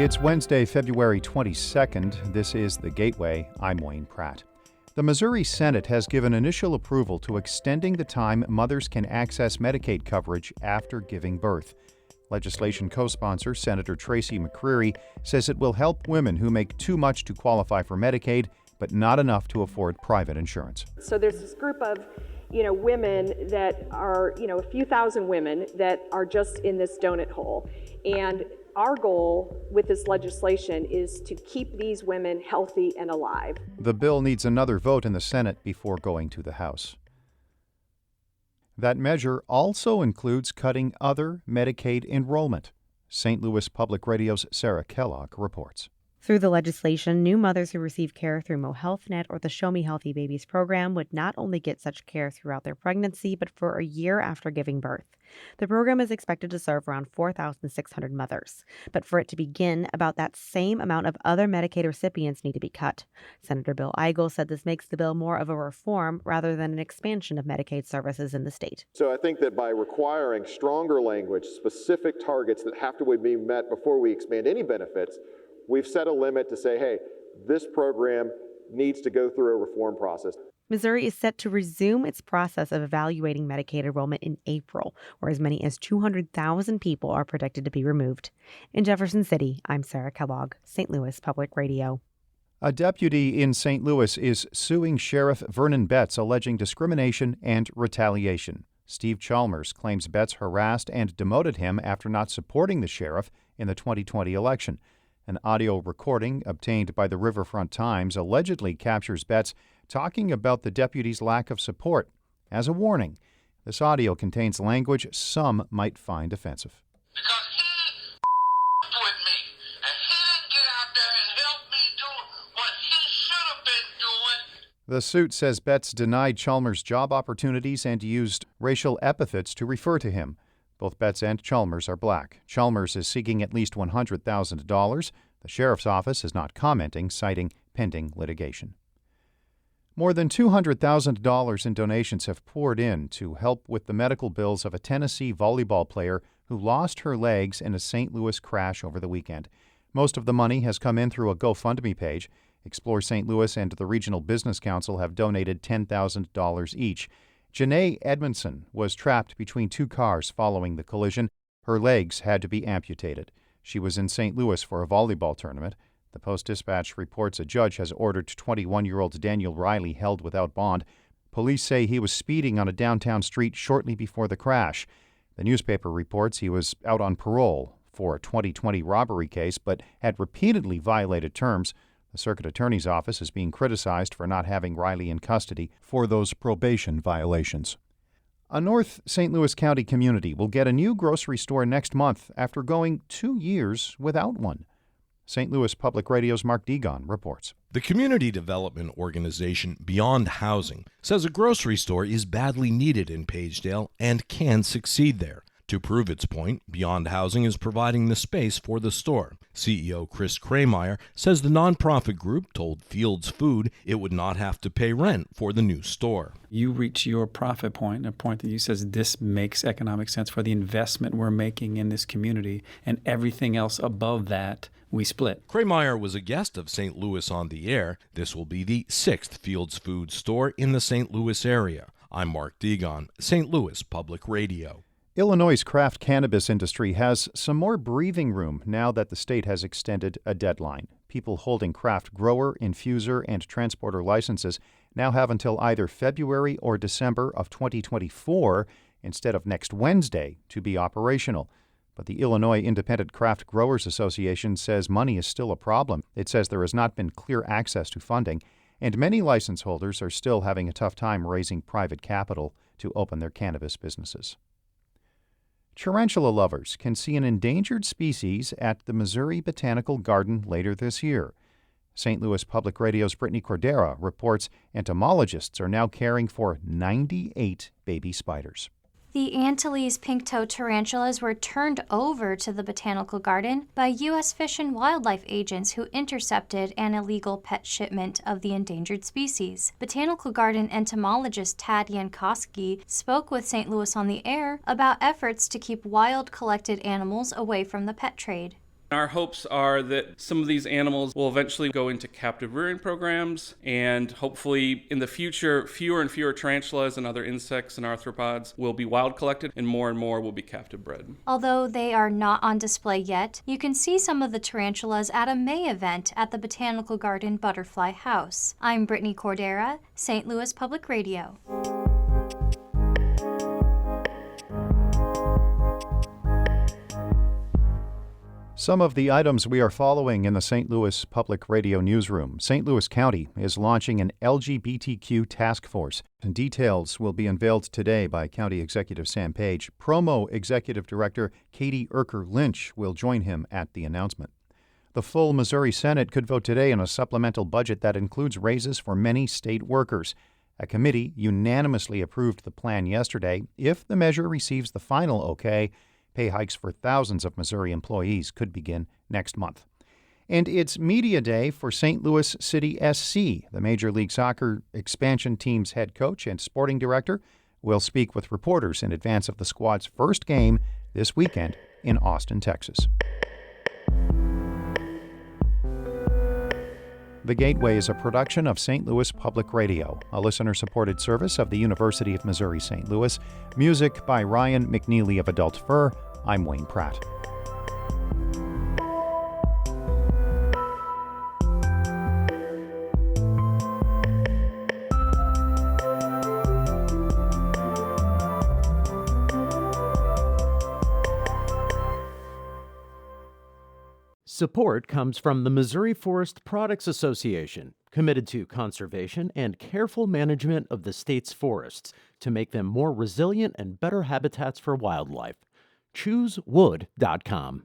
It's Wednesday, February 22nd. This is The Gateway. I'm Wayne Pratt. The Missouri Senate has given initial approval to extending the time mothers can access Medicaid coverage after giving birth. Legislation co-sponsor Senator Tracy McCreary says it will help women who make too much to qualify for Medicaid, but not enough to afford private insurance. So there's this group of women that are, a few thousand women that are just in this donut hole. And our goal with this legislation is to keep these women healthy and alive. The bill needs another vote in the Senate before going to the House. That measure also includes cutting other Medicaid enrollment. St. Louis Public Radio's Sarah Kellogg reports. Through the legislation, new mothers who receive care through MoHealthNet or the Show Me Healthy Babies program would not only get such care throughout their pregnancy, but for a year after giving birth. The program is expected to serve around 4,600 mothers. But for it to begin, about that same amount of other Medicaid recipients need to be cut. Senator Bill Eigel said this makes the bill more of a reform rather than an expansion of Medicaid services in the state. So I think that by requiring stronger language, specific targets that have to be met before we expand any benefits, we've set a limit to say, hey, this program needs to go through a reform process. Missouri is set to resume its process of evaluating Medicaid enrollment in April, where as many as 200,000 people are predicted to be removed. In Jefferson City, I'm Sarah Kellogg, St. Louis Public Radio. A deputy in St. Louis is suing Sheriff Vernon Betts, alleging discrimination and retaliation. Steve Chalmers claims Betts harassed and demoted him after not supporting the sheriff in the 2020 election. An audio recording obtained by the Riverfront Times allegedly captures Betts talking about the deputy's lack of support. As a warning, this audio contains language some might find offensive. Because he with me, and he didn't get out there and help me do what he should have been doing. The suit says Betts denied Chalmers job opportunities and used racial epithets to refer to him. Both Betts and Chalmers are black. Chalmers is seeking at least $100,000. The sheriff's office is not commenting, citing pending litigation. More than $200,000 in donations have poured in to help with the medical bills of a Tennessee volleyball player who lost her legs in a St. Louis crash over the weekend. Most of the money has come in through a GoFundMe page. Explore St. Louis and the Regional Business Council have donated $10,000 each. Janae Edmondson was trapped between two cars following the collision. Her legs had to be amputated. She was in St. Louis for a volleyball tournament. The Post-Dispatch reports a judge has ordered 21-year-old Daniel Riley held without bond. Police say he was speeding on a downtown street shortly before the crash. The newspaper reports he was out on parole for a 2020 robbery case, but had repeatedly violated terms. The circuit attorney's office is being criticized for not having Riley in custody for those probation violations. A North St. Louis County community will get a new grocery store next month after going 2 years without one. St. Louis Public Radio's Mark Degon reports. The community development organization Beyond Housing says a grocery store is badly needed in Pagedale and can succeed there. To prove its point, Beyond Housing is providing the space for the store. CEO Chris Krameyer says the nonprofit group told Fields Food it would not have to pay rent for the new store. You reach your profit point, a point that you says this makes economic sense for the investment we're making in this community, and everything else above that we split. Krameyer was a guest of St. Louis on the Air. This will be the 6th Fields Food store in the St. Louis area. I'm Mark Degon, St. Louis Public Radio. Illinois' craft cannabis industry has some more breathing room now that the state has extended a deadline. People holding craft grower, infuser, and transporter licenses now have until either February or December of 2024 instead of next Wednesday to be operational. But the Illinois Independent Craft Growers Association says money is still a problem. It says there has not been clear access to funding, and many license holders are still having a tough time raising private capital to open their cannabis businesses. Tarantula lovers can see an endangered species at the Missouri Botanical Garden later this year. St. Louis Public Radio's Brittany Cordera reports entomologists are now caring for 98 baby spiders. The Antilles pink-toed tarantulas were turned over to the Botanical Garden by U.S. Fish and Wildlife agents who intercepted an illegal pet shipment of the endangered species. Botanical Garden entomologist Tad Jankowski spoke with St. Louis on the Air about efforts to keep wild collected animals away from the pet trade. Our hopes are that some of these animals will eventually go into captive rearing programs, and hopefully in the future, fewer and fewer tarantulas and other insects and arthropods will be wild collected, and more will be captive bred. Although they are not on display yet, you can see some of the tarantulas at a May event at the Botanical Garden Butterfly House. I'm Brittany Cordera, St. Louis Public Radio. Some of the items we are following in the St. Louis Public Radio newsroom. St. Louis County is launching an LGBTQ task force. And details will be unveiled today by County Executive Sam Page. Promo Executive Director Katie Erker-Lynch will join him at the announcement. The full Missouri Senate could vote today on a supplemental budget that includes raises for many state workers. A committee unanimously approved the plan yesterday. If the measure receives the final okay, pay hikes for thousands of Missouri employees could begin next month. And it's Media Day for St. Louis City SC. The Major League Soccer expansion team's head coach and sporting director will speak with reporters in advance of the squad's first game this weekend in Austin, Texas. The Gateway is a production of St. Louis Public Radio, a listener-supported service of the University of Missouri-St. Louis. Music by Ryan McNeely of Adult Fur. I'm Wayne Pratt. Support comes from the Missouri Forest Products Association, committed to conservation and careful management of the state's forests to make them more resilient and better habitats for wildlife. ChooseWood.com.